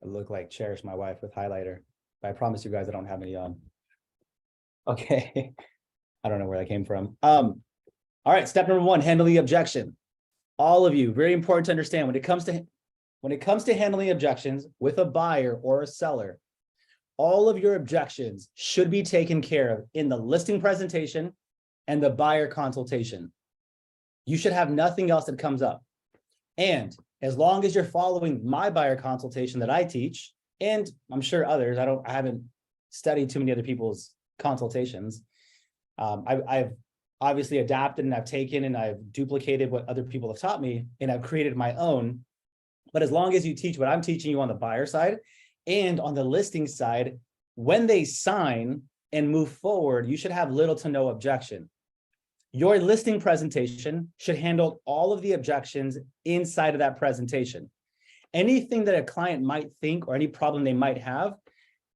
I look like Cherish My Wife with highlighter, but I promise you guys I don't have any on. Okay. I don't know where that came from. All right, step number one, handle the objection. All of you, very important to understand when it comes to handling objections with a buyer or a seller, all of your objections should be taken care of in the listing presentation and the buyer consultation. You should have nothing else that comes up. And as long as you're following my buyer consultation that I teach, and I'm sure others, I haven't studied too many other people's consultations. I've obviously adapted and I've taken and I've duplicated what other people have taught me and I've created my own. But as long as you teach what I'm teaching you on the buyer side and on the listing side, when they sign and move forward, you should have little to no objection. Your listing presentation should handle all of the objections inside of that presentation. Anything that a client might think or any problem they might have,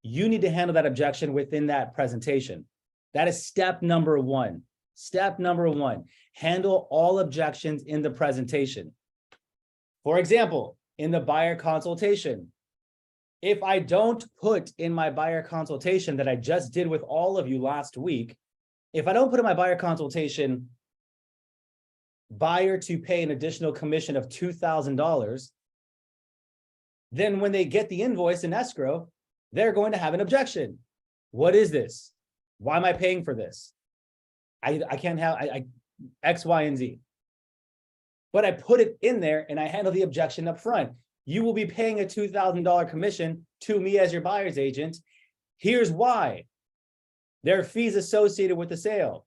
you need to handle that objection within that presentation. That is step number one. Step number one, handle all objections in the presentation. For example, in the buyer consultation, if I don't put in my buyer consultation that I just did with all of you last week, if I don't put in my buyer consultation, buyer to pay an additional commission of $2,000, then when they get the invoice in escrow, they're going to have an objection. What is this? Why am I paying for this? I can't have X, Y, and Z. But I put it in there and I handle the objection up front. You will be paying a $2,000 commission to me as your buyer's agent. Here's why. There are fees associated with the sale.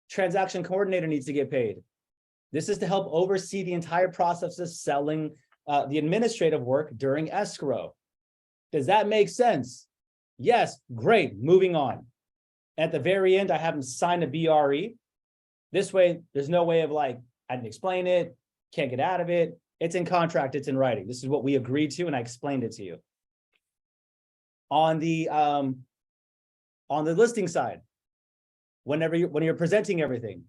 Transaction coordinator needs to get paid. This is to help oversee the entire process of selling the administrative work during escrow. Does that make sense? Yes, great, moving on. At the very end, I have them sign a BRE. This way, there's no way of like, I didn't explain it, can't get out of it. It's in contract, it's in writing. This is what we agreed to, and I explained it to you. On the listing side, when you're presenting everything,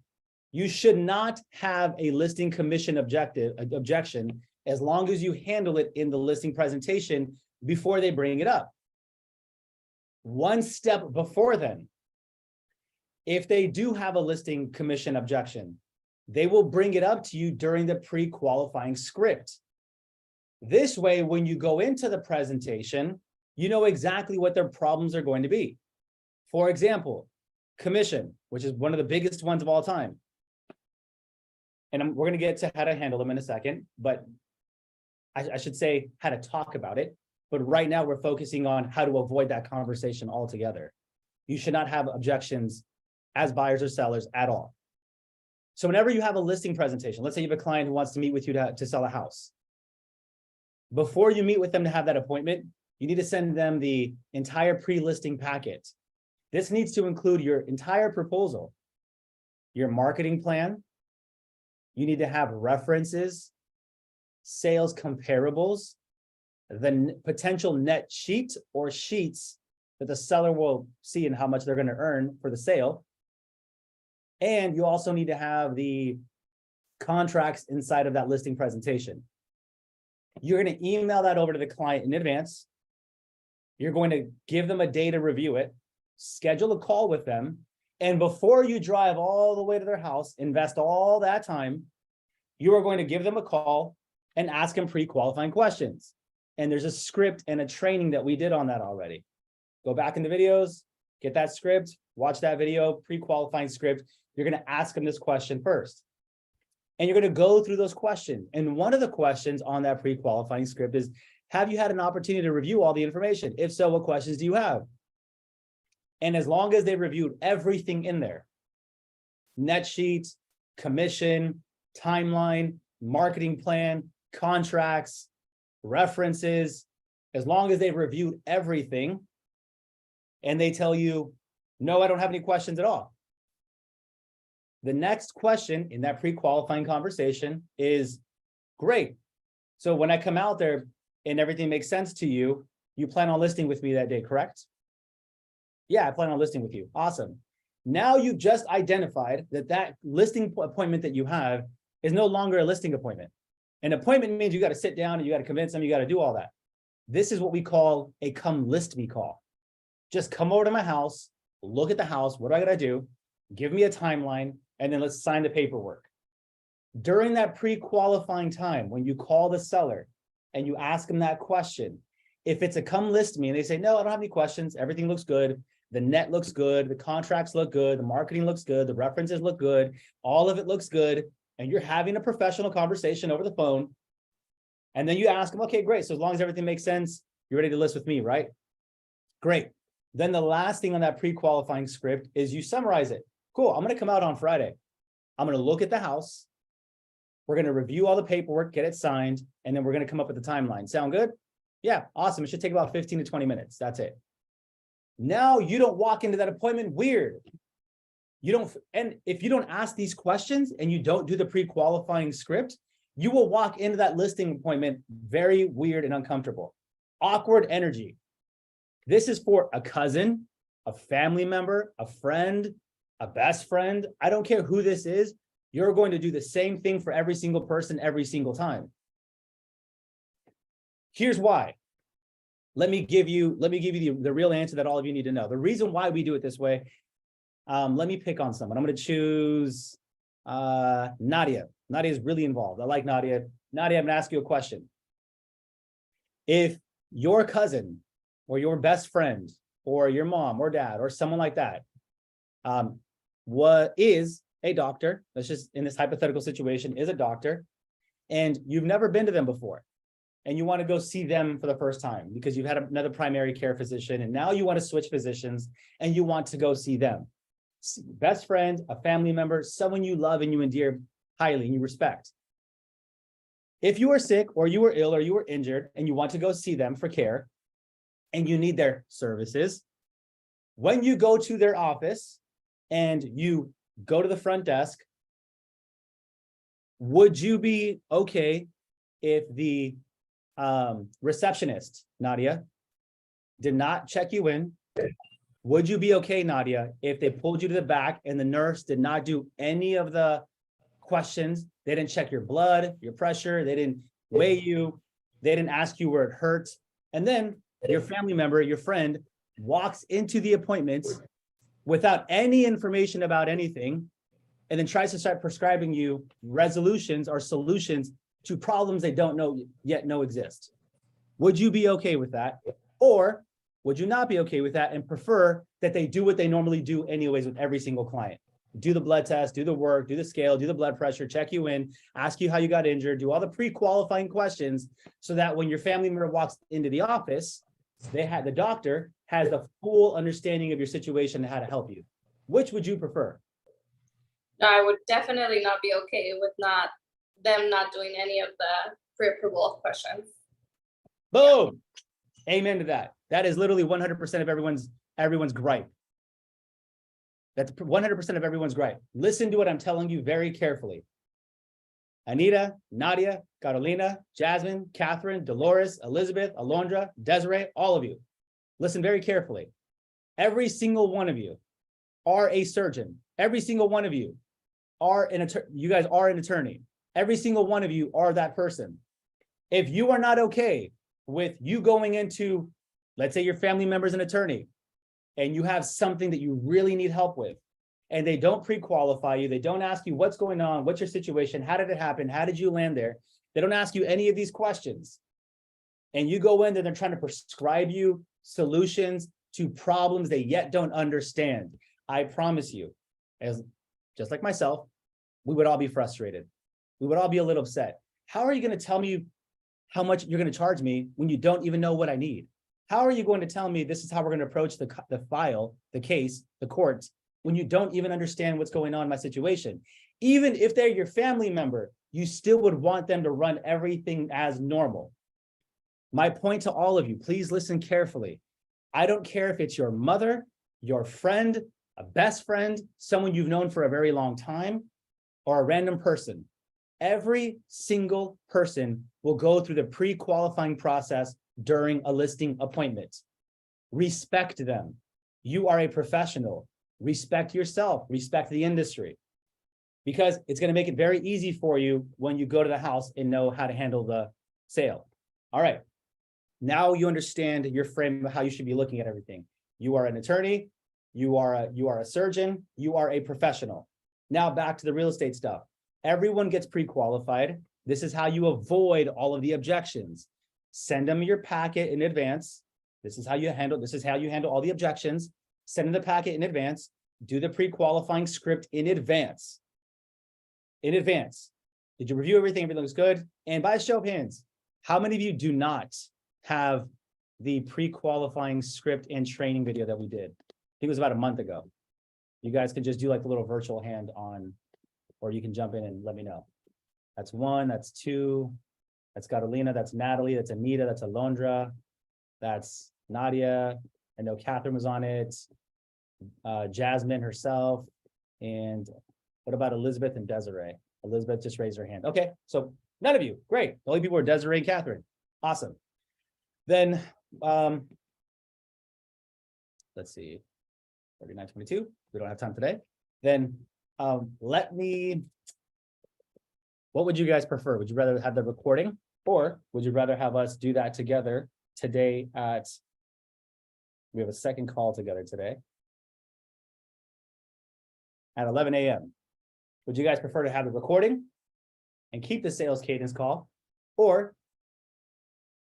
you should not have a listing commission objection as long as you handle it in the listing presentation before they bring it up. One step before then, if they do have a listing commission objection, they will bring it up to you during the pre-qualifying script. This way, when you go into the presentation, you know exactly what their problems are going to be. For example, commission, which is one of the biggest ones of all time. And we're going to get to how to handle them in a second, but I should say how to talk about it. But right now we're focusing on how to avoid that conversation altogether. You should not have objections as buyers or sellers at all. So whenever you have a listing presentation, let's say you have a client who wants to meet with you to sell a house. Before you meet with them to have that appointment, you need to send them the entire pre-listing packet. This needs to include your entire proposal, your marketing plan. You need to have references, sales comparables, the potential net sheet or sheets that the seller will see and how much they're going to earn for the sale. And you also need to have the contracts inside of that listing presentation. You're going to email that over to the client in advance. You're going to give them a day to review it, schedule a call with them. And before you drive all the way to their house, invest all that time, you are going to give them a call and ask them pre-qualifying questions. And there's a script and a training that we did on that already. Go back in the videos, get that script, watch that video, pre-qualifying script. You're going to ask them this question first. And you're going to go through those questions. And one of the questions on that pre-qualifying script is, have you had an opportunity to review all the information? If so, what questions do you have? And as long as they reviewed everything in there, net sheets, commission, timeline, marketing plan, contracts, references, as long as they've reviewed everything and they tell you, no, I don't have any questions at all. The next question in that pre-qualifying conversation is, great. So when I come out there and everything makes sense to you, you plan on listing with me that day, correct? Yeah, I plan on listing with you. Awesome. Now you've just identified that listing appointment that you have is no longer a listing appointment. An appointment means you got to sit down and you got to convince them, you got to do all that. This is what we call a come list me call. Just come over to my house, look at the house. What do I gotta do? Give me a timeline, and then let's sign the paperwork. During that pre-qualifying time, when you call the seller and you ask them that question, if it's a come list me and they say, no, I don't have any questions, everything looks good, the net looks good, the contracts look good, the marketing looks good, the references look good, all of it looks good, and you're having a professional conversation over the phone, and then you ask them, okay, great, so as long as everything makes sense, you're ready to list with me, right? Great. Then the last thing on that pre-qualifying script is you summarize it. Cool, I'm gonna come out on Friday. I'm gonna look at the house. We're gonna review all the paperwork, get it signed, and then we're gonna come up with the timeline. Sound good? Yeah, awesome. It should take about 15 to 20 minutes. That's it. Now you don't walk into that appointment weird. You don't, and if you don't ask these questions and you don't do the pre-qualifying script, you will walk into that listing appointment very weird and uncomfortable. Awkward energy. This is for a cousin, a family member, a friend, a best friend. I don't care who this is. You're going to do the same thing for every single person every single time. Here's why. Let me give you the real answer that all of you need to know. The reason why we do it this way, let me pick on someone. I'm going to choose Nadia. Nadia is really involved. I like Nadia. Nadia, I'm going to ask you a question. If your cousin or your best friend or your mom or dad or someone like that what is a doctor, let's just in this hypothetical situation, is a doctor, and you've never been to them before, and you want to go see them for the first time because you've had another primary care physician, and now you want to switch physicians and you want to go see them. Best friend, a family member, someone you love and you endear highly and you respect. If you are sick or you were ill or you were injured and you want to go see them for care and you need their services, when you go to their office and you go to the front desk, would you be okay if the receptionist, Nadia, did not check you in? Would you be okay, Nadia, if they pulled you to the back and the nurse did not do any of the questions? They didn't check your blood, your pressure, they didn't weigh you, they didn't ask you where it hurt. And then your family member, your friend, walks into the appointment without any information about anything, and then tries to start prescribing you resolutions or solutions to problems they don't know exist. Would you be okay with that? Or would you not be okay with that and prefer that they do what they normally do anyways with every single client? Do the blood test, do the work, do the scale, do the blood pressure, check you in, ask you how you got injured, do all the pre-qualifying questions so that when your family member walks into the office, the doctor has the full understanding of your situation and how to help you. Which would you prefer? No, I would definitely not be okay with them not doing any of the pre-approval questions. Boom. Yeah. Amen to that. That is literally 100% of everyone's gripe. That's 100% of everyone's gripe. Listen to what I'm telling you very carefully. Anita, Nadia, Carolina, Jasmine, Catherine, Dolores, Elizabeth, Alondra, Desiree, all of you. Listen very carefully. Every single one of you are a surgeon. Every single one of you are an attorney. You guys are an attorney. Every single one of you are that person. If you are not okay with you going into, let's say your family member's an attorney, and you have something that you really need help with, and they don't pre-qualify you, they don't ask you what's going on, what's your situation, how did it happen, how did you land there? They don't ask you any of these questions. And you go in there, they're trying to prescribe you solutions to problems they yet don't understand. I promise you, just like myself, we would all be frustrated. We would all be a little upset. How are you going to tell me how much you're going to charge me when you don't even know what I need? How are you going to tell me this is how we're going to approach the file, the case, the court, when you don't even understand what's going on in my situation? Even if they're your family member, you still would want them to run everything as normal. My point to all of you, please listen carefully. I don't care if it's your mother, your friend, a best friend, someone you've known for a very long time, or a random person. Every single person will go through the pre-qualifying process during a listing appointment. Respect them. You are a professional. Respect yourself, respect the industry, because it's going to make it very easy for you when you go to the house and know how to handle the sale. All right. Now you understand your frame of how you should be looking at everything. You are an attorney, you are a surgeon, you are a professional. Now back to the real estate stuff. Everyone gets pre-qualified. This is how you avoid all of the objections. Send them your packet in advance. This is how you handle all the objections. Send them the packet in advance. Do the pre-qualifying script in advance. In advance. Did you review everything? Everything looks good? And by a show of hands, how many of you do not have the pre-qualifying script and training video that we did? I think it was about a month ago. You guys could just do like the little virtual hand on, or you can jump in and let me know. That's one, that's two, that's Catalina, that's Natalie, that's Anita, that's Alondra, that's Nadia. I know Catherine was on it, Jasmine herself, and what about Elizabeth and Desiree? Elizabeth just raised her hand. Okay, so none of you, great. The only people are Desiree and Catherine. Awesome. Then, let's see, 39:22. We don't have time today. Then what would you guys prefer? Would you rather have the recording, or would you rather have us do that together today we have a second call together today at 11 a.m. Would you guys prefer to have the recording and keep the sales cadence call, or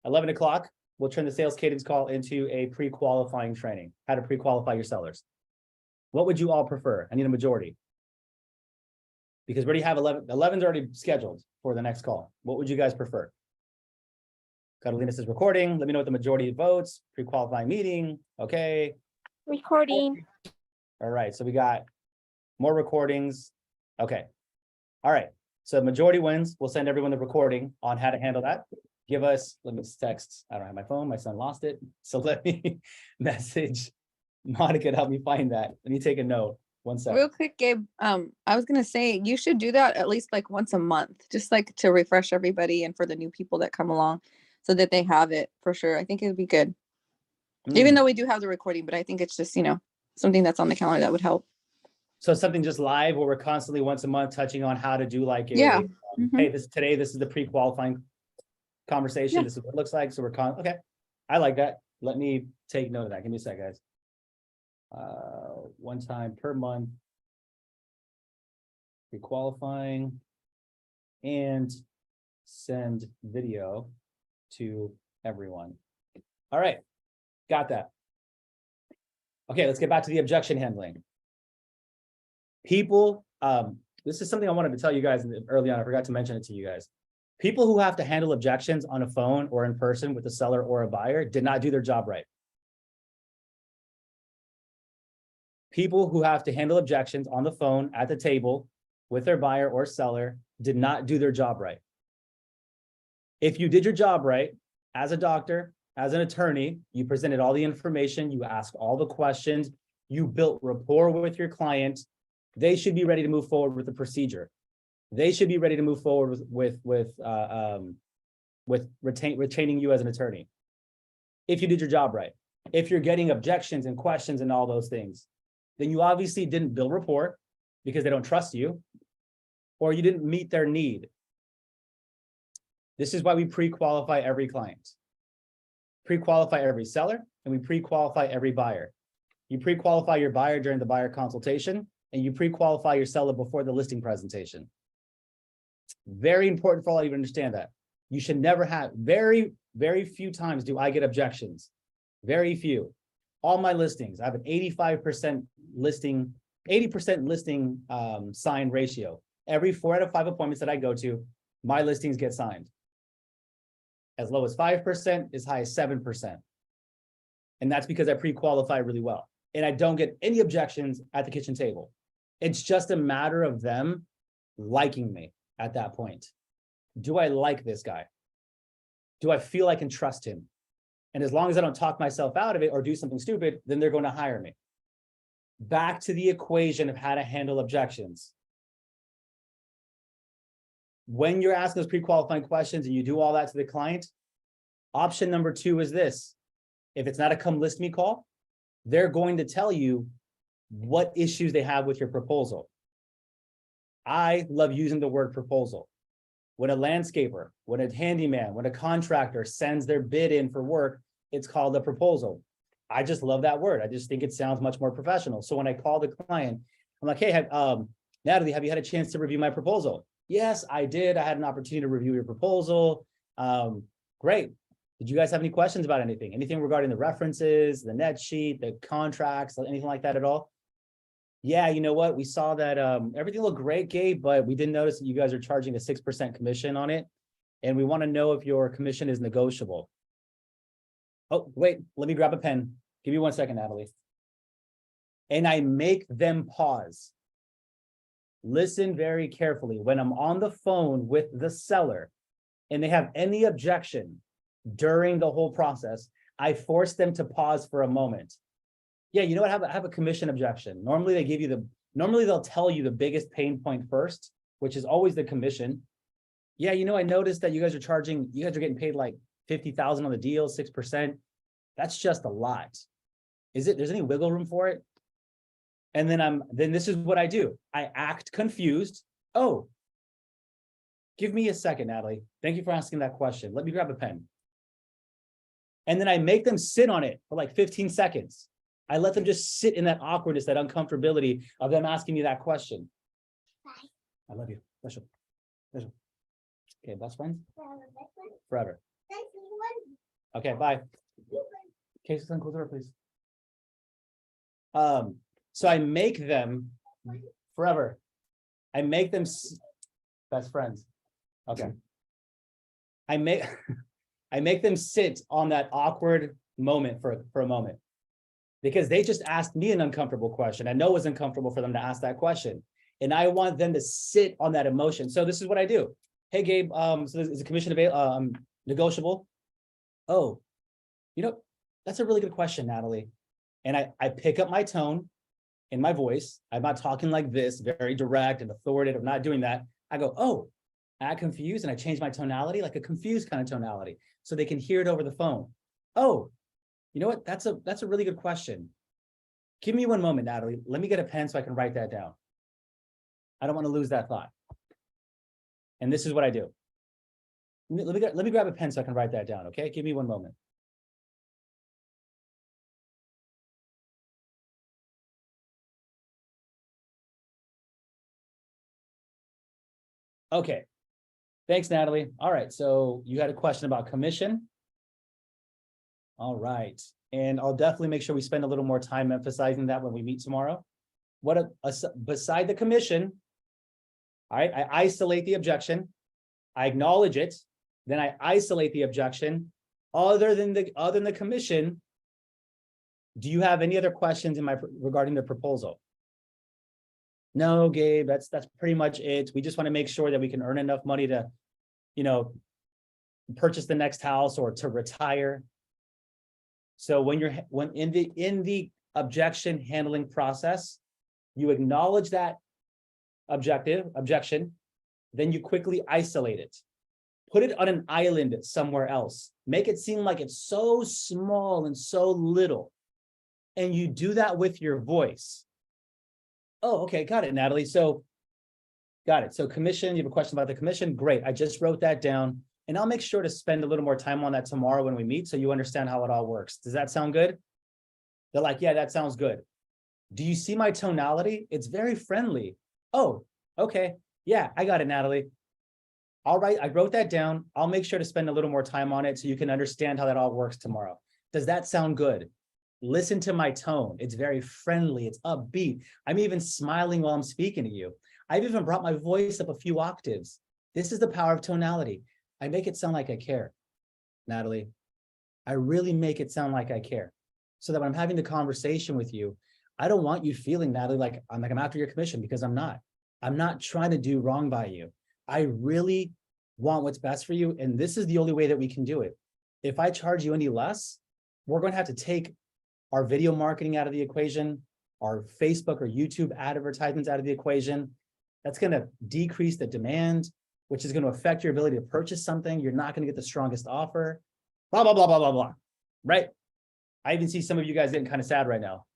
11 o'clock, we'll turn the sales cadence call into a pre-qualifying training, how to pre-qualify your sellers? What would you all prefer? I need a majority. Because we already have 11's already scheduled for the next call. What would you guys prefer? Catalina says recording. Let me know what the majority votes. Pre-qualifying meeting. Okay. Recording. All right. So we got more recordings. Okay. All right. So majority wins. We'll send everyone the recording on how to handle that. Give us, let me text. I don't have my phone. My son lost it. So let me message Monica to help me find that. Let me take a note. 1 second. Real quick, Gabe. I was gonna say you should do that at least like once a month, just like to refresh everybody and for the new people that come along, so that they have it for sure. I think it would be good. Even though we do have the recording, but I think it's just, something that's on the calendar that would help. So something just live where we're constantly once a month touching on how to do like Yeah. Hey, this is the pre-qualifying conversation. Yeah. This is what it looks like. So okay. I like that. Let me take note of that. Give me a sec, guys. One time per month, pre-qualifying, and send video to everyone. All right, got that. Okay, let's get back to the objection handling. People, this is something I wanted to tell you guys early on. I forgot to mention it to you guys. People who have to handle objections on a phone or in person with a seller or a buyer did not do their job right. People who have to handle objections on the phone at the table with their buyer or seller did not do their job right. If you did your job right, as a doctor, as an attorney, you presented all the information, you asked all the questions, you built rapport with your client, they should be ready to move forward with the procedure. They should be ready to move forward with retaining you as an attorney. If you did your job right. If you're getting objections and questions and all those things, then you obviously didn't build rapport because they don't trust you, or you didn't meet their need. This is why we pre-qualify every client, pre-qualify every seller, and we pre-qualify every buyer. You pre-qualify your buyer during the buyer consultation, and you pre-qualify your seller before the listing presentation. Very important for all of you to understand that. You should never have, very, very few times do I get objections. Very few. All my listings, I have an 85% listing, 80% listing sign ratio. Every 4 out of 5 appointments that I go to, my listings get signed. As low as 5%, as high as 7%. And that's because I pre-qualify really well. And I don't get any objections at the kitchen table. It's just a matter of them liking me at that point. Do I like this guy? Do I feel I can trust him? And as long as I don't talk myself out of it or do something stupid, then they're going to hire me. Back to the equation of how to handle objections. When you're asking those pre-qualifying questions and you do all that to the client, option number 2 is this. If it's not a come list me call, they're going to tell you what issues they have with your proposal. I love using the word proposal. When a landscaper, when a handyman, when a contractor sends their bid in for work, it's called a proposal. I just love that word. I just think it sounds much more professional. So when I call the client, I'm like, hey, Natalie, have you had a chance to review my proposal? Yes, I did. I had an opportunity to review your proposal. Great. Did you guys have any questions about anything? Anything regarding the references, the net sheet, the contracts, anything like that at all? Yeah, you know what? We saw that everything looked great, Gabe, but we didn't notice that you guys are charging a 6% commission on it. And we want to know if your commission is negotiable. Oh, wait, let me grab a pen. Give me 1 second, Natalie. And I make them pause. Listen very carefully. When I'm on the phone with the seller and they have any objection during the whole process, I force them to pause for a moment. Yeah, you know what? I have a commission objection. Normally they give you normally they'll tell you the biggest pain point first, which is always the commission. Yeah, you know, I noticed that you guys are getting paid like 50,000 on the deal, 6%. That's just a lot. There's any wiggle room for it? And then this is what I do. I act confused. Oh, give me a second, Natalie. Thank you for asking that question. Let me grab a pen. And then I make them sit on it for like 15 seconds. I let them just sit in that awkwardness, that uncomfortability of them asking me that question. Bye. I love you. Special. Okay, best friends? Forever. Okay, bye. Okay, so close the door, please. So I make them forever. I make them best friends. Okay. I make them sit on that awkward moment for a moment, because they just asked me an uncomfortable question. I know it was uncomfortable for them to ask that question, and I want them to sit on that emotion. So this is what I do. Hey, Gabe, so is the commission negotiable? Oh, you know, that's a really good question, Natalie. And I pick up my tone in my voice. I'm not talking like this, very direct and authoritative. I'm not doing that. I go, oh, I confused, and I change my tonality, like a confused kind of tonality, so they can hear it over the phone. Oh, you know what? That's a really good question. Give me 1 moment, Natalie. Let me get a pen so I can write that down. I don't want to lose that thought. And this is what I do. Let me grab a pen so I can write that down. Okay, give me 1 moment. Okay. Thanks, Natalie. All right. So you had a question about commission. All right. And I'll definitely make sure we spend a little more time emphasizing that when we meet tomorrow. Beside the commission, all right, I isolate the objection. I acknowledge it. Then I isolate the objection. Other than the commission, do you have any other questions regarding the proposal? No, Gabe, that's pretty much it. We just want to make sure that we can earn enough money to, you know, purchase the next house or to retire. So when in the objection handling process, you acknowledge that objection, then you quickly isolate it. Put it on an island somewhere else. Make it seem like it's so small and so little. And you do that with your voice. Oh, okay, got it, Natalie. So, got it. So commission, you have a question about the commission? Great, I just wrote that down. And I'll make sure to spend a little more time on that tomorrow when we meet, so you understand how it all works. Does that sound good? They're like, yeah, that sounds good. Do you see my tonality? It's very friendly. Oh, okay. Yeah, I got it, Natalie. All right, I wrote that down. I'll make sure to spend a little more time on it so you can understand how that all works tomorrow. Does that sound good? Listen to my tone. It's very friendly. It's upbeat. I'm even smiling while I'm speaking to you. I've even brought my voice up a few octaves. This is the power of tonality. I make it sound like I care, Natalie. I really make it sound like I care. So that when I'm having the conversation with you, I don't want you feeling, Natalie, like I'm after your commission, because I'm not. I'm not trying to do wrong by you. I really want what's best for you. And this is the only way that we can do it. If I charge you any less, we're going to have to take our video marketing out of the equation, our Facebook or YouTube advertisements out of the equation. That's going to decrease the demand, which is going to affect your ability to purchase something. You're not going to get the strongest offer, blah, blah, blah, blah, blah, blah, right? I even see some of you guys getting kind of sad right now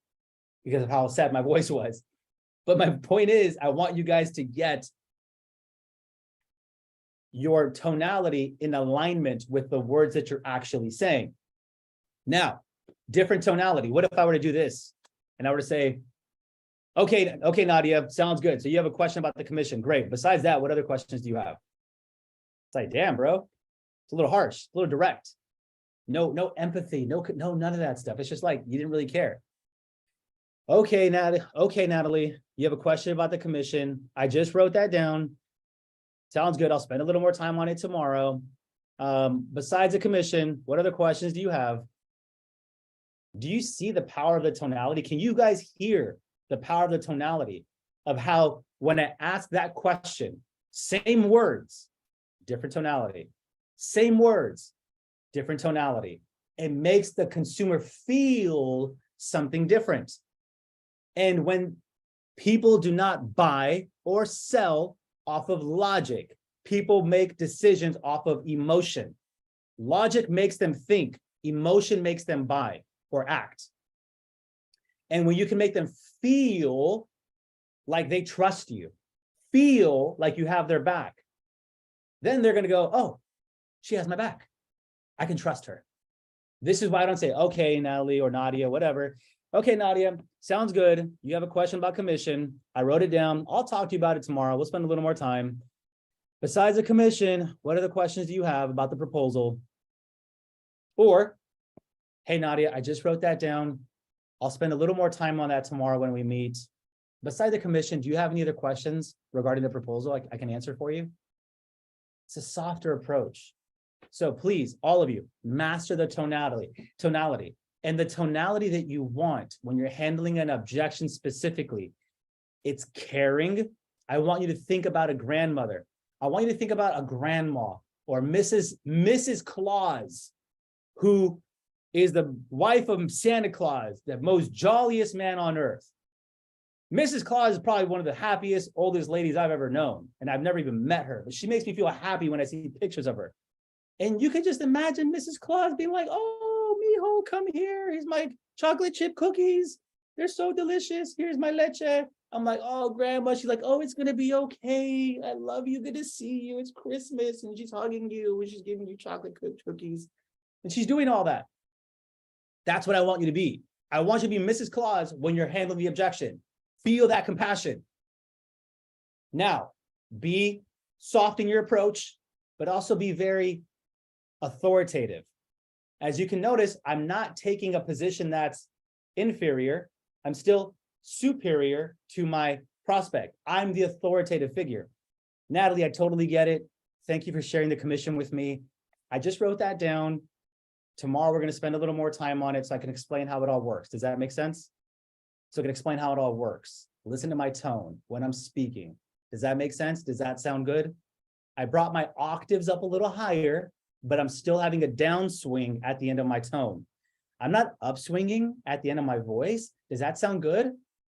because of how sad my voice was. But my point is, I want you guys to get your tonality in alignment with the words that you're actually saying. Now, different tonality. What if I were to do this and I were to say, okay, Nadia, sounds good. So you have a question about the commission. Great. Besides that, what other questions do you have? It's like, damn, bro, it's a little harsh, a little direct. No empathy, no, none of that stuff. It's just like, you didn't really care. Okay, Natalie, you have a question about the commission. I just wrote that down. Sounds good. I'll spend a little more time on it tomorrow. Besides the commission, what other questions do you have? Do you see the power of the tonality? Can you guys hear the power of the tonality of how when I ask that question, same words, different tonality, same words, different tonality. It makes the consumer feel something different. And when people do not buy or sell off of logic, people make decisions off of emotion. Logic makes them think, emotion makes them buy or act. And when you can make them feel like they trust you, feel like you have their back, then they're going to go, oh, she has my back. I can trust her. This is why I don't say, okay, Natalie or Nadia, whatever. Okay, Nadia, sounds good. You have a question about commission. I wrote it down. I'll talk to you about it tomorrow. We'll spend a little more time. Besides the commission, what other questions do you have about the proposal? Or, hey, Nadia, I just wrote that down. I'll spend a little more time on that tomorrow when we meet. Besides the commission, do you have any other questions regarding the proposal I can answer for you? It's a softer approach. So please, all of you, master the tonality. And the tonality that you want when you're handling an objection specifically, it's caring. I want you to think about a grandmother. I want you to think about a grandma or Mrs. Claus, who is the wife of Santa Claus, the most jolliest man on earth. Mrs. Claus is probably one of the happiest, oldest ladies I've ever known. And I've never even met her, but she makes me feel happy when I see pictures of her. And you can just imagine Mrs. Claus being like, oh, mijo, come here. Here's my chocolate chip cookies. They're so delicious. Here's my leche. I'm like, oh, grandma. She's like, oh, it's going to be okay. I love you. Good to see you. It's Christmas. And she's hugging you and she's giving you chocolate cookies. And she's doing all that. That's what I want you to be. I want you to be Mrs. Claus when you're handling the objection. Feel that compassion. Now, be soft in your approach, but also be very authoritative. As you can notice, I'm not taking a position that's inferior. I'm still superior to my prospect. I'm the authoritative figure. Natalie, I totally get it. Thank you for sharing the commission with me. I just wrote that down. Tomorrow, we're going to spend a little more time on it so I can explain how it all works. Does that make sense? So I can explain how it all works. Listen to my tone when I'm speaking. Does that make sense? Does that sound good? I brought my octaves up a little higher, but I'm still having a downswing at the end of my tone. I'm not upswinging at the end of my voice. Does that sound good?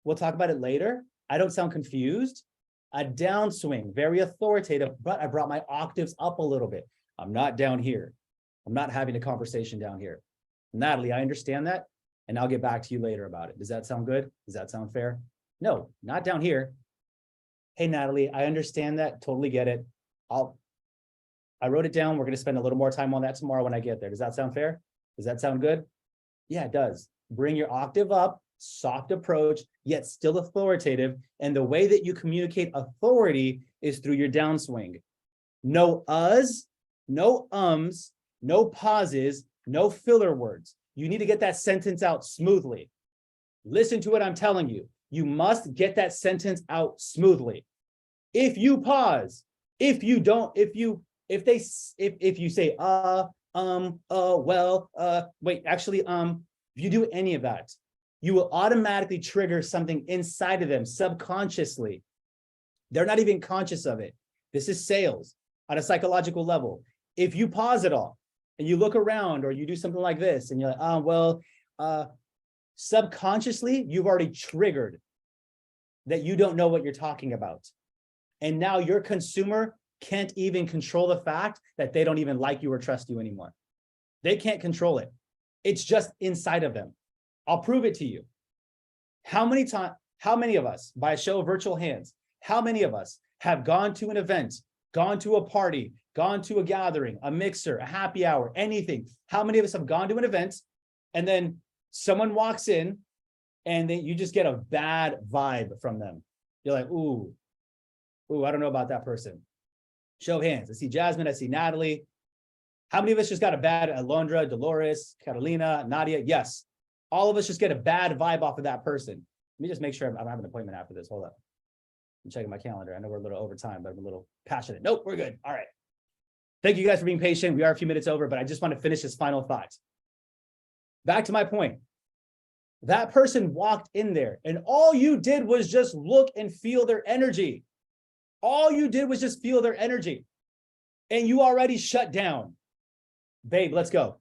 We'll talk about it later. I don't sound confused. A downswing, very authoritative, but I brought my octaves up a little bit. I'm not down here. I'm not having a conversation down here. Natalie, I understand that, and I'll get back to you later about it. Does that sound good? Does that sound fair? No, not down here. Hey, Natalie, I understand that, totally get it. I wrote it down. We're going to spend a little more time on that tomorrow when I get there. Does that sound fair? Does that sound good? Yeah, it does. Bring your octave up, soft approach, yet still authoritative. And the way that you communicate authority is through your downswing. No uhs, no ums, no pauses, no filler words. You need to get that sentence out smoothly. Listen to what I'm telling you. You must get that sentence out smoothly. If you pause, if you say, well, wait, actually, if you do any of that, you will automatically trigger something inside of them subconsciously. They're not even conscious of it. This is sales at a psychological level. If you pause it all and you look around or you do something like this and you're like, subconsciously, you've already triggered that you don't know what you're talking about. And now your consumer can't even control the fact that they don't even like you or trust you anymore. They can't control it. It's just inside of them. I'll prove it to you. How many of us, by a show of virtual hands, how many of us have gone to an event, gone to a party, gone to a gathering, a mixer, a happy hour, anything? How many of us have gone to an event and then someone walks in and then you just get a bad vibe from them? You're like, ooh, I don't know about that person. Show of hands. I see Jasmine, I see Natalie. How many of us just got a bad, Alondra, Dolores, Catalina, Nadia? Yes. All of us just get a bad vibe off of that person. Let me just make sure I don't have an appointment after this. Hold up. I'm checking my calendar. I know we're a little over time, but I'm a little passionate. Nope, we're good. All right. Thank you guys for being patient. We are a few minutes over, but I just want to finish this final thought. Back to my point. That person walked in there and all you did was just look and feel their energy. All you did was just feel their energy. And you already shut down. Babe, let's go.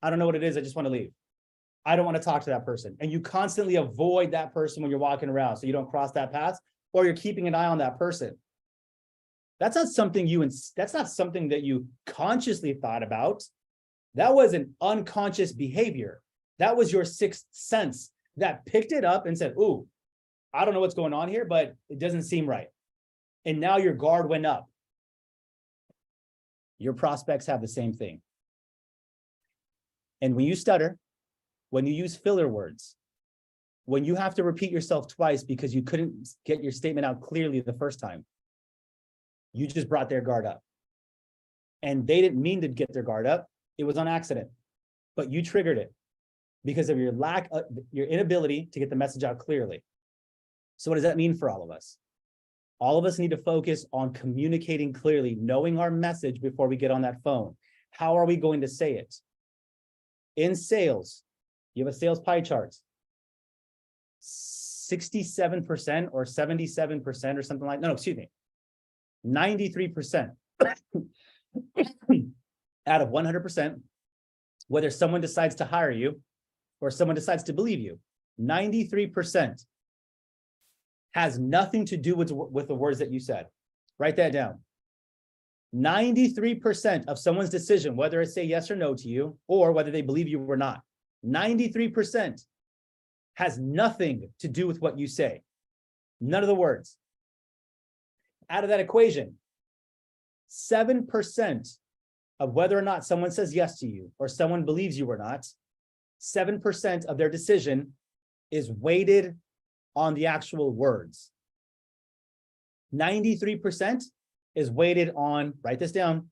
I don't know what it is. I just want to leave. I don't want to talk to that person. And you constantly avoid that person when you're walking around so you don't cross that path, or you're keeping an eye on that person. That's not something that you consciously thought about. That was an unconscious behavior. That was your sixth sense that picked it up and said, ooh, I don't know what's going on here, but it doesn't seem right. And now your guard went up. Your prospects have the same thing. And when you stutter, when you use filler words, when you have to repeat yourself twice because you couldn't get your statement out clearly the first time, you just brought their guard up. And they didn't mean to get their guard up. It was on accident, but you triggered it because of your inability to get the message out clearly. So what does that mean for all of us? All of us need to focus on communicating clearly, knowing our message before we get on that phone. How are we going to say it? In sales, you have a sales pie chart. 67% or 77% or something like, no, excuse me. 93% out of 100%, whether someone decides to hire you or someone decides to believe you, 93% has nothing to do with the words that you said. Write that down. 93% of someone's decision, whether it's say yes or no to you, or whether they believe you or not, 93% has nothing to do with what you say. None of the words. Out of that equation, 7% of whether or not someone says yes to you or someone believes you or not, 7% of their decision is weighted on the actual words. 93% is weighted on, write this down,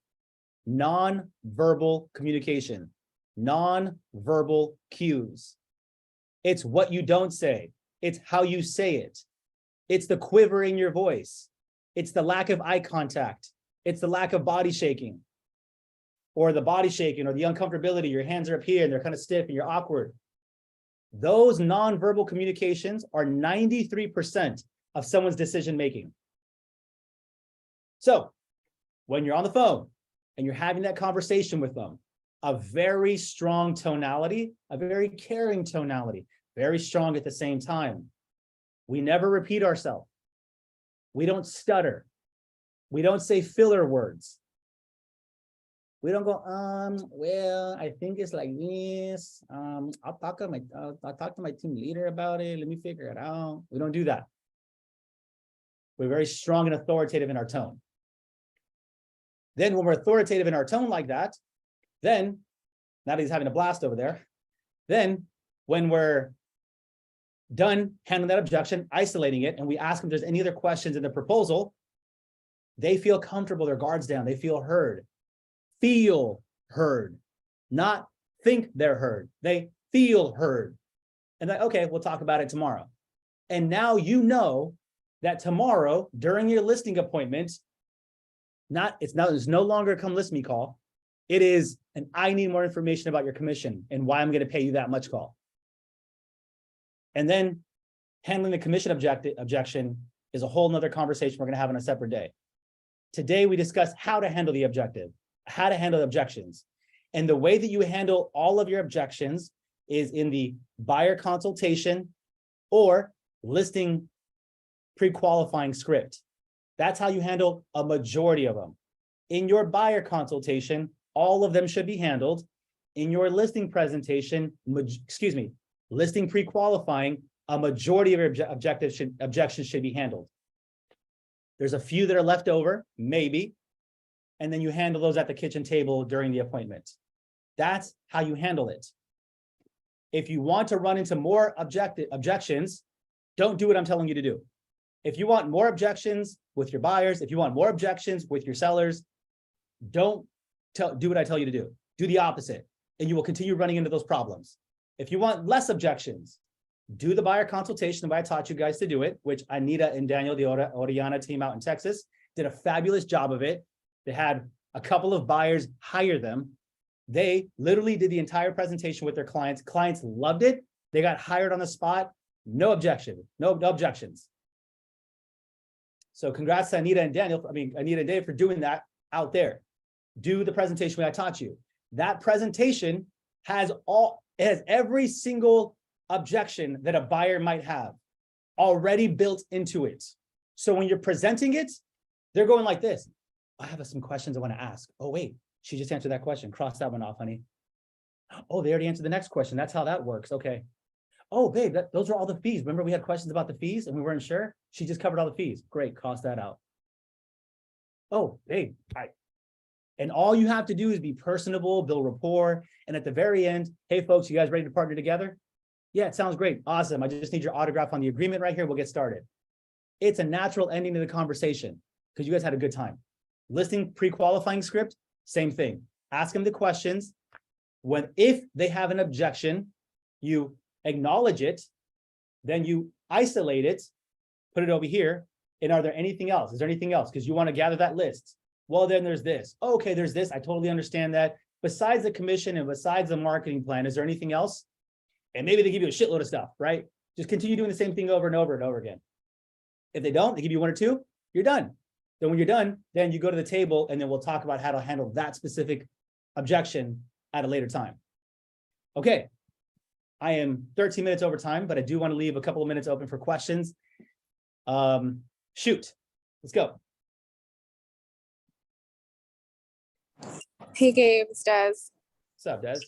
non-verbal communication, non-verbal cues. It's what you don't say. It's how you say it. It's the quiver in your voice. It's the lack of eye contact. It's the lack of body shaking, or the body shaking, or the uncomfortability. Your hands are up here and they're kind of stiff and you're awkward. Those non-verbal communications are 93% of someone's decision making. So when you're on the phone and you're having that conversation with them, a very strong tonality, a very caring tonality, very strong at the same time. We never repeat ourselves. We don't stutter. We don't say filler words. We don't go, well, I think it's like this. I'll talk to my team leader about it. Let me figure it out. We don't do that. We're very strong and authoritative in our tone. Then when we're authoritative in our tone like that, then, now that he's having a blast over there, then when we're done handling that objection, isolating it, and we ask them if there's any other questions in the proposal, they feel comfortable, their guards down, they feel heard. Feel heard, not think they're heard. They feel heard. And like, okay, we'll talk about it tomorrow. And now you know that tomorrow during your listing appointment, it's no longer a come list me call. It is an I need more information about your commission and why I'm going to pay you that much call. And then handling the commission objection is a whole nother conversation we're going to have on a separate day. Today, we discuss how to handle the objections. And the way that you handle all of your objections is in the buyer consultation or listing pre-qualifying script. That's how you handle a majority of them. In your buyer consultation, all of them should be handled. In your listing presentation, listing pre-qualifying, a majority of your objections should be handled. There's a few that are left over, maybe, and then you handle those at the kitchen table during the appointment. That's how you handle it. If you want to run into more objections, don't do what I'm telling you to do. If you want more objections with your buyers, if you want more objections with your sellers, don't do what I tell you to do. Do the opposite, and you will continue running into those problems. If you want less objections, do the buyer consultation the way I taught you guys to do it, which Anita and Daniel, the Oriana team out in Texas, did a fabulous job of it. They had a couple of buyers hire them. They literally did the entire presentation with their clients. Clients loved it. They got hired on the spot. No objection, no objections. So congrats to Anita and Daniel, Anita and Dave for doing that out there. Do the presentation way I taught you. That presentation has every single objection that a buyer might have already built into it. So when you're presenting it, they're going like this. I have some questions I want to ask. Oh, wait, she just answered that question. Cross that one off, honey. Oh, they already answered the next question. That's how that works. Okay. Oh, babe, those are all the fees. Remember we had questions about the fees and we weren't sure? She just covered all the fees. Great, cross that out. Oh, babe, and all you have to do is be personable, build rapport. And at the very end, hey, folks, you guys ready to partner together? Yeah, it sounds great. Awesome. I just need your autograph on the agreement right here. We'll get started. It's a natural ending to the conversation because you guys had a good time. Listing pre-qualifying script, same thing. Ask them the questions. If they have an objection, you acknowledge it, then you isolate it, put it over here. And are there anything else? Is there anything else? Because you want to gather that list. Well, then there's this. Okay, there's this. I totally understand that. Besides the commission and besides the marketing plan, is there anything else? And maybe they give you a shitload of stuff, right? Just continue doing the same thing over and over and over again. If they don't, they give you one or two, you're done. Then when you're done, then you go to the table and then we'll talk about how to handle that specific objection at a later time. Okay. I am 13 minutes over time, but I do want to leave a couple of minutes open for questions. Shoot, let's go. Hey Gabe, it's Des. What's up, Des?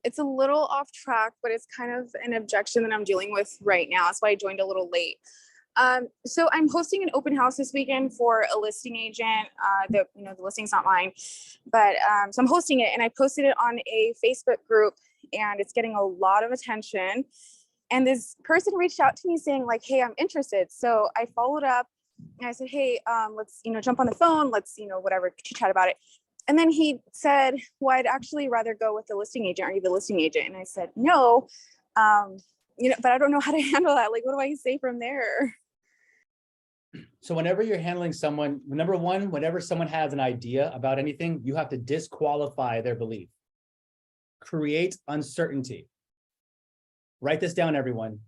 It's a little off track, but it's kind of an objection that I'm dealing with right now. That's why I joined a little late. So I'm hosting an open house this weekend for a listing agent. The listing's not mine, but so I'm hosting it and I posted it on a Facebook group and it's getting a lot of attention. And this person reached out to me saying like, hey, I'm interested. So I followed up and I said, hey, let's, jump on the phone. Let's, whatever, chat about it. And then he said, well, I'd actually rather go with the listing agent. Are you the listing agent? And I said, no, but I don't know how to handle that. Like, what do I say from there? So whenever you're handling someone, number one, whenever someone has an idea about anything, you have to disqualify their belief. Create uncertainty. Write this down, everyone.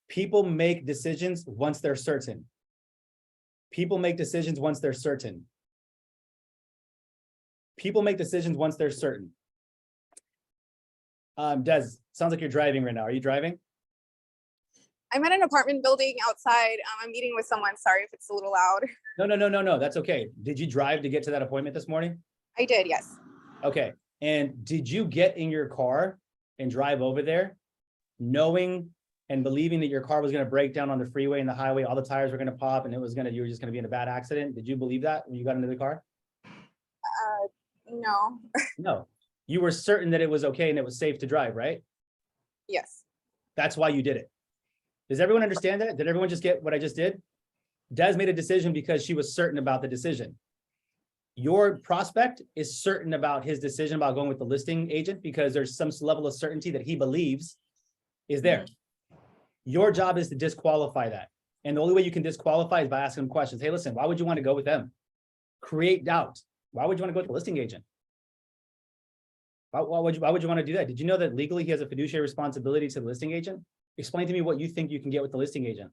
People make decisions once they're certain. People make decisions once they're certain. People make decisions once they're certain. Des, sounds like you're driving right now. Are you driving? I'm at an apartment building outside. I'm meeting with someone. Sorry if it's a little loud. No. That's okay. Did you drive to get to that appointment this morning? I did, yes. Okay. And did you get in your car and drive over there knowing and believing that your car was going to break down on the freeway and the highway, all the tires were going to pop and you were just going to be in a bad accident? Did you believe that when you got into the car? No. No. You were certain that it was okay and it was safe to drive, right? Yes. That's why you did it. Does everyone understand that? Did everyone just get what I just did? Des made a decision because she was certain about the decision. Your prospect is certain about his decision about going with the listing agent because there's some level of certainty that he believes is there. Your job is to disqualify that. And the only way you can disqualify is by asking them questions. Hey, listen, why would you want to go with them? Create doubt. Why would you want to go with the listing agent? Why would you want to do that? Did you know that legally he has a fiduciary responsibility to the listing agent? Explain to me what you think you can get with the listing agent.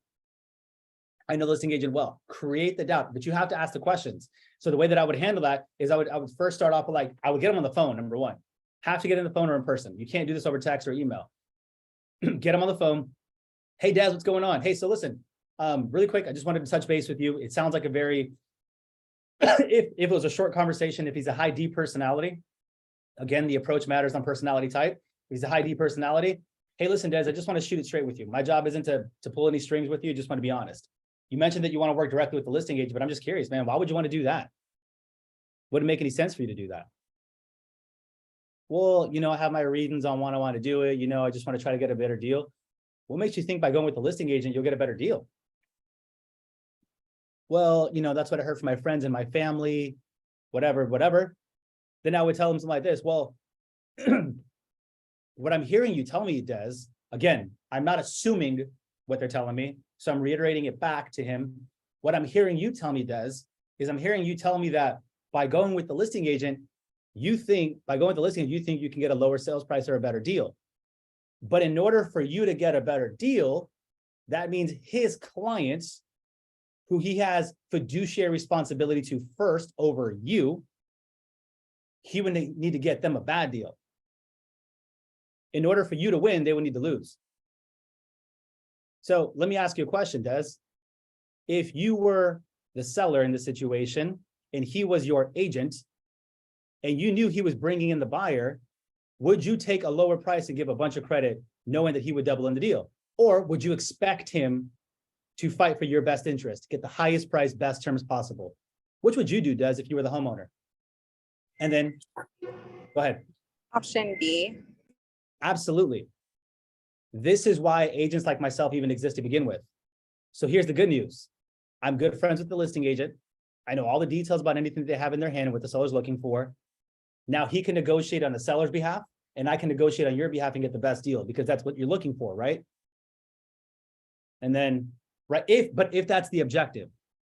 I know the listing agent well. Create the doubt, but you have to ask the questions. So the way that I would handle that is I would first start off with I would get them on the phone, number one. Have to get in the phone or in person. You can't do this over text or email. Get them on the phone. Hey, Daz, what's going on? Hey, so listen, really quick, I just wanted to touch base with you. It sounds like a very, if it was a short conversation, if he's a high D personality, again, the approach matters on personality type. If he's a high D personality, hey, listen, Des, I just want to shoot it straight with you. My job isn't to pull any strings with you. I just want to be honest. You mentioned that you want to work directly with the listing agent, but I'm just curious, man, why would you want to do that? Wouldn't make any sense for you to do that. Well, you know, I have my reasons on why I want to do it. You know, I just want to try to get a better deal. What makes you think by going with the listing agent, you'll get a better deal? Well, you know, that's what I heard from my friends and my family, whatever. Then I would tell them something like this. Well, what I'm hearing you tell me, Des, again, I'm not assuming what they're telling me, so I'm reiterating it back to him. What I'm hearing you tell me, Des, is I'm hearing you tell me that by going with the listing agent, you think you can get a lower sales price or a better deal. But in order for you to get a better deal, that means his clients, who he has fiduciary responsibility to first over you, he would need to get them a bad deal. In order for you to win, they would need to lose. So let me ask you a question, Des. If you were the seller in this situation and he was your agent and you knew he was bringing in the buyer, would you take a lower price and give a bunch of credit knowing that he would double in the deal? Or would you expect him to fight for your best interest, get the highest price, best terms possible? Which would you do, Des, if you were the homeowner? And then, go ahead. Option B. Absolutely. This is why agents like myself even exist to begin with. So here's the good news. I'm good friends with the listing agent. I know all the details about anything that they have in their hand and what the seller's looking for. Now he can negotiate on the seller's behalf, and I can negotiate on your behalf and get the best deal, because that's what you're looking for, right? And then, right, if that's the objective.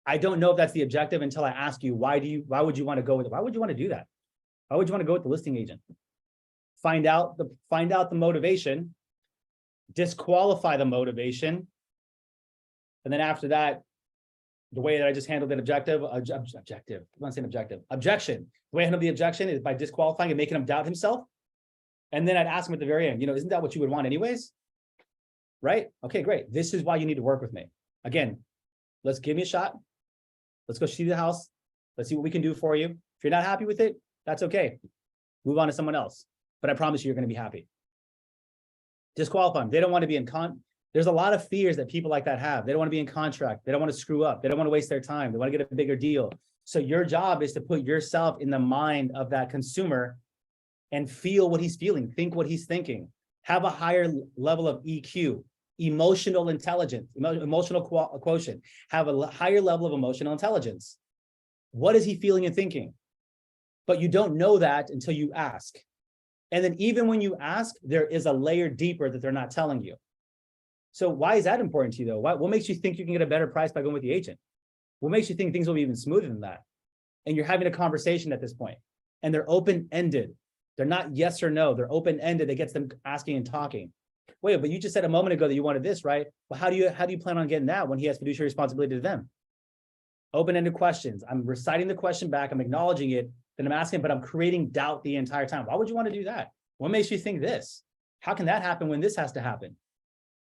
I don't know if that's the objective until I ask you, why would you want to go with it? Why would you want to do that? Why would you want to go with the listing agent? Find out the motivation, disqualify the motivation. And then after that, the way that I just handled an objection. The way I handled the objection is by disqualifying and making him doubt himself. And then I'd ask him at the very end, you know, isn't that what you would want anyways? Right? Okay, great. This is why you need to work with me. Again, let's give me a shot. Let's go see the house. Let's see what we can do for you. If you're not happy with it, that's okay. Move on to someone else. But I promise you, you're going to be happy. Disqualify them. They don't want to be in There's a lot of fears that people like that have. They don't want to be in contract. They don't want to screw up. They don't want to waste their time. They want to get a bigger deal. So your job is to put yourself in the mind of that consumer and feel what he's feeling, think what he's thinking, have a higher level of EQ, emotional intelligence, emotional quotient, have a higher level of emotional intelligence. What is he feeling and thinking? But you don't know that until you ask. And then even when you ask, there is a layer deeper that they're not telling you. So why is that important to you though? What makes you think you can get a better price by going with the agent? What makes you think things will be even smoother than that? And you're having a conversation at this point, and they're open-ended. They're not yes or no, they're open-ended. That gets them asking and talking. Wait, but you just said a moment ago that you wanted this, right? Well, how do you plan on getting that when he has fiduciary responsibility to them? Open-ended questions. I'm reciting the question back, I'm acknowledging it, then I'm asking, but I'm creating doubt the entire time. Why would you want to do that? What makes you think this? How can that happen when this has to happen?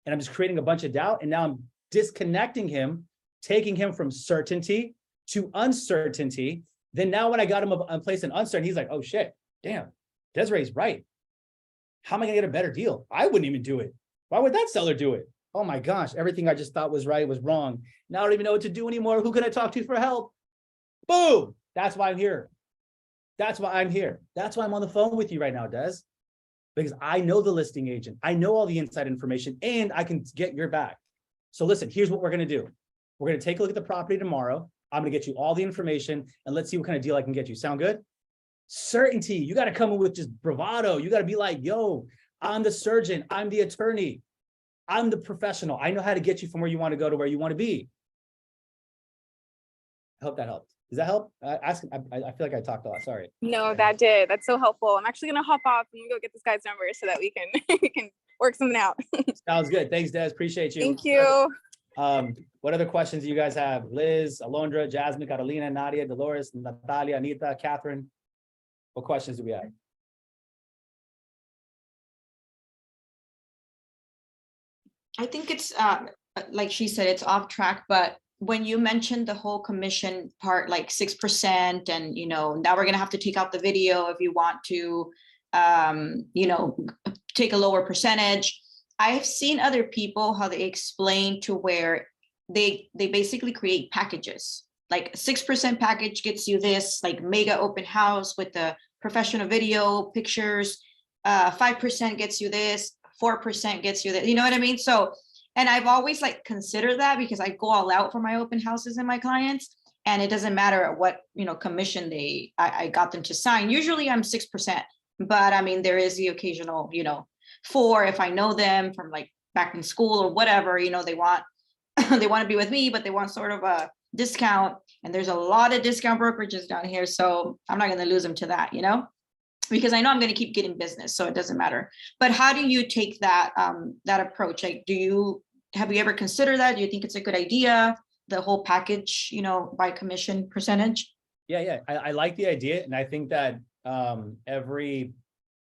And I'm just creating a bunch of doubt, and now I'm disconnecting him, taking him from certainty to uncertainty. Then now when I got him a place in uncertain, he's like, oh shit, damn, Desiree's right. How am I gonna get a better deal? I wouldn't even do it. Why would that seller do it? Oh my gosh, everything I just thought was right was wrong. Now I don't even know what to do anymore. Who can I talk to for help? Boom, that's why I'm here. That's why I'm here. That's why I'm on the phone with you right now, Des. Because I know the listing agent. I know all the inside information, and I can get your back. So listen, here's what we're going to do. We're going to take a look at the property tomorrow. I'm going to get you all the information, and let's see what kind of deal I can get you. Sound good? Certainty. You got to come in with just bravado. You got to be like, yo, I'm the surgeon. I'm the attorney. I'm the professional. I know how to get you from where you want to go to where you want to be. I hope that helped. Does that help? I feel like I talked a lot. Sorry. No, that did. That's so helpful. I'm actually gonna hop off and go get this guy's number so that we can work something out. Sounds good. Thanks, Des. Appreciate you. Thank you. What other questions do you guys have? Liz, Alondra, Jasmine, Catalina, Nadia, Dolores, Natalia, Anita, Catherine. What questions do we have? I think it's like she said, it's off track, but when you mentioned the whole commission part, like 6%, and now we're gonna have to take out the video if you want to, take a lower percentage. I've seen other people how they explain to where they basically create packages. like 6% package gets you this, like mega open house with the professional video, pictures, 5% gets you this, 4% gets you that, you know what I mean? So, and I've always like considered that because I go all out for my open houses and my clients, and it doesn't matter what, you know, commission I got them to sign. Usually I'm 6%, but I mean, there is the occasional, you know, 4 if I know them from like back in school or whatever, you know, they want to be with me, but they want sort of a discount, and there's a lot of discount brokerages down here, so I'm not going to lose them to that, you know, because I know I'm going to keep getting business, so it doesn't matter. But how do you take that that approach? Like, have you ever considered that? Do you think it's a good idea, the whole package, you know, by commission percentage? Yeah, I like the idea, and I think that every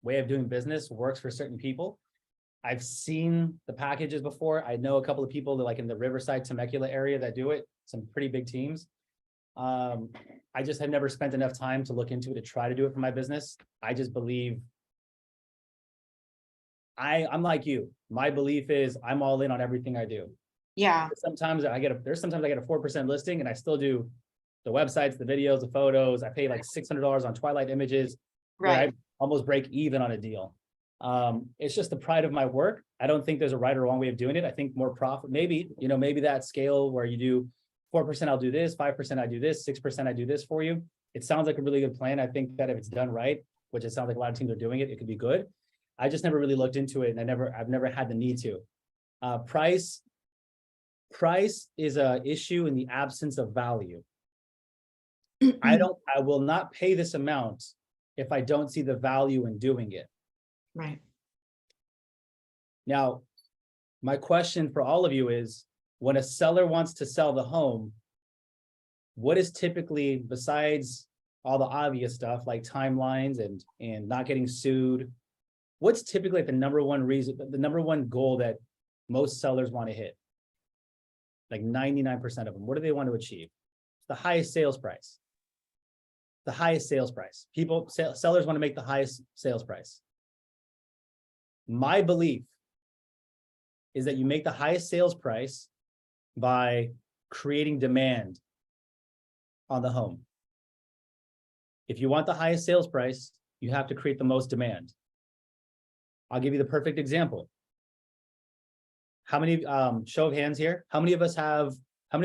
way of doing business works for certain people. I've seen the packages before. I know a couple of people that like in the Riverside, Temecula area that do it, some pretty big teams. I just have never spent enough time to look into it to try to do it for my business. I just believe I'm like you. My belief is I'm all in on everything I do. Yeah. Sometimes I get a 4% listing and I still do the websites, the videos, the photos. I pay like $600 on Twilight images. Right. I almost break even on a deal. It's just the pride of my work. I don't think there's a right or wrong way of doing it. I think more profit, maybe, you know, maybe that scale where you do 4%, I'll do this, 5%, I do this, 6%, I do this for you. It sounds like a really good plan. I think that if it's done right, which it sounds like a lot of teams are doing it, it could be good. I just never really looked into it, and I've never had the need to. Price is a issue in the absence of value. I will not pay this amount if I don't see the value in doing it. Right. Now, my question for all of you is, when a seller wants to sell the home, what is typically, besides all the obvious stuff like timelines and not getting sued, what's typically the number one reason, the number one goal that most sellers want to hit? Like 99% of them, what do they want to achieve? The highest sales price. The highest sales price. Sellers want to make the highest sales price. My belief is that you make the highest sales price by creating demand on the home. If you want the highest sales price, you have to create the most demand. I'll give you the perfect example. How many, show of hands here, how many of you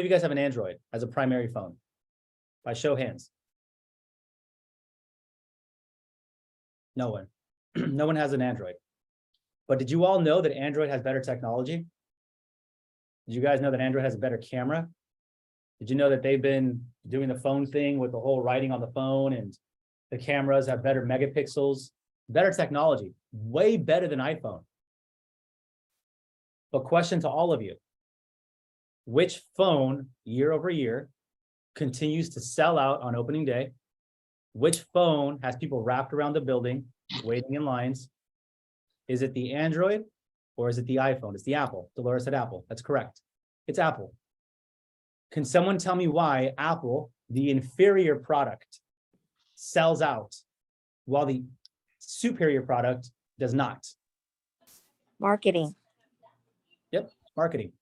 guys have an Android as a primary phone? By show of hands. No one. No one has an Android. But did you all know that Android has better technology? Did you guys know that Android has a better camera? Did you know that they've been doing the phone thing with the whole writing on the phone, and the cameras have better megapixels, better technology, way better than iPhone? But question to all of you, which phone year over year continues to sell out on opening day? Which phone has people wrapped around the building waiting in lines? Is it the Android or is it the iPhone? It's the Apple. Dolores said Apple. That's correct. It's Apple. Can someone tell me why Apple, the inferior product, sells out while the superior product does not? Marketing. Yep, marketing.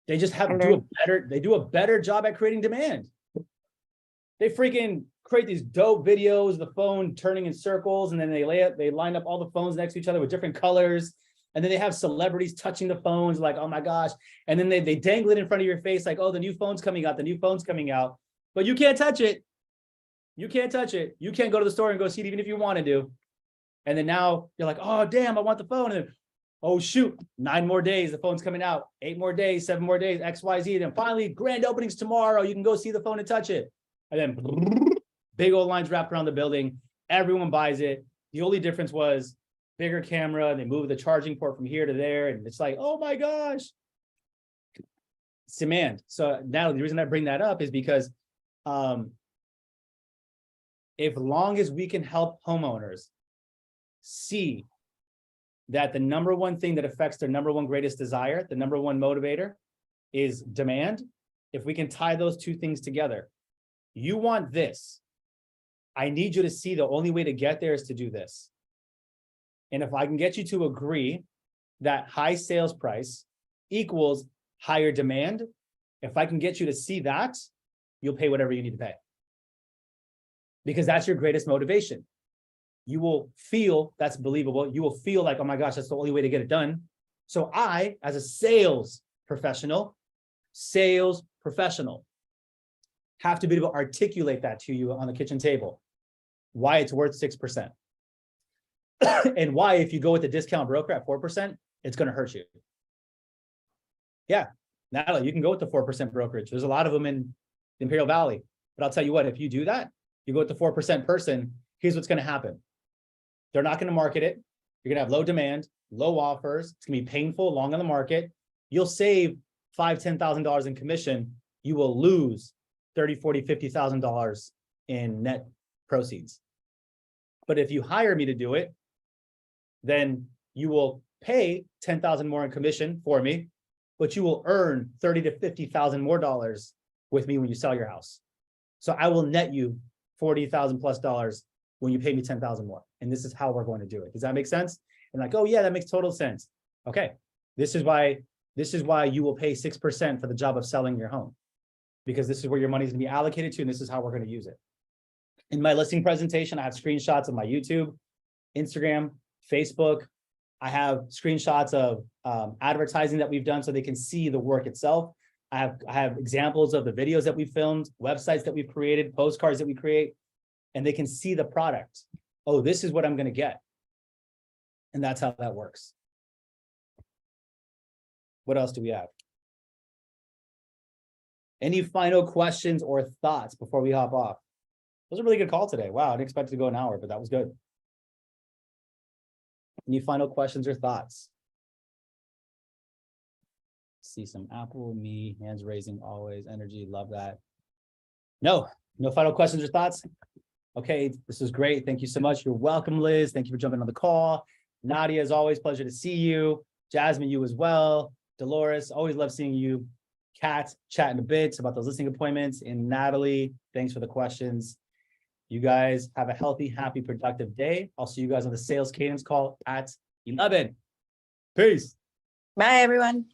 They just do a better job at creating demand. They freaking create these dope videos, the phone turning in circles, and then they line up all the phones next to each other with different colors. And then they have celebrities touching the phones like, oh my gosh. And then they dangle it in front of your face like, oh, the new phone's coming out, the new phone's coming out. But you can't touch it. You can't touch it. You can't go to the store and go see it even if you want to do. And then now you're like, oh, damn, I want the phone. And then, oh, shoot, 9 more days, the phone's coming out. 8 more days, 7 more days, X, Y, Z. And then finally, grand openings tomorrow. You can go see the phone and touch it. And then big old lines wrapped around the building. Everyone buys it. The only difference was bigger camera. They move the charging port from here to there. And it's like, oh my gosh. It's demand. So now the reason I bring that up is because if long as we can help homeowners see that the number one thing that affects their number one greatest desire, the number one motivator, is demand, if we can tie those two things together, you want this. I need you to see the only way to get there is to do this. And if I can get you to agree that high sales price equals higher demand, if I can get you to see that, you'll pay whatever you need to pay. Because that's your greatest motivation. You will feel that's believable. You will feel like, oh my gosh, that's the only way to get it done. So I, as a sales professional, have to be able to articulate that to you on the kitchen table, why it's worth 6%. And why, if you go with the discount broker at 4%, it's going to hurt you. Yeah, Natalie, you can go with the 4% brokerage. There's a lot of them in the Imperial Valley. But I'll tell you what, if you do that, you go with the 4% person, here's what's going to happen. They're not going to market it. You're going to have low demand, low offers. It's going to be painful, long on the market. You'll save $5,000, $10,000 in commission. You will lose $30,000, $40,000, $50,000 in net proceeds. But if you hire me to do it, then you will pay $10,000 more in commission for me, but you will earn $30,000 to $50,000 more dollars with me when you sell your house. So I will net you $40,000 plus dollars when you pay me $10,000 more. And this is how we're going to do it. Does that make sense? And like, oh yeah, that makes total sense. Okay, this is why you will pay 6% for the job of selling your home, because this is where your money is going to be allocated to, and this is how we're going to use it. In my listing presentation, I have screenshots of my YouTube, Instagram, Facebook. I have screenshots of advertising that we've done so they can see the work itself. I have examples of the videos that we filmed, websites that we've created, postcards that we create, and they can see the product. Oh, this is what I'm going to get. And that's how that works. What else do we have? Any final questions or thoughts before we hop off? It was a really good call today. Wow, I didn't expect it to go an hour, but that was good. Any final questions or thoughts? See some Apple, me, hands raising, always, energy, love that. No final questions or thoughts? Okay, this is great. Thank you so much. You're welcome, Liz. Thank you for jumping on the call. Nadia, as always, pleasure to see you. Jasmine, you as well. Dolores, always love seeing you. Kat, chatting a bit about those listing appointments. And Natalie, thanks for the questions. You guys have a healthy, happy, productive day. I'll see you guys on the sales cadence call at 11. Peace. Bye, everyone.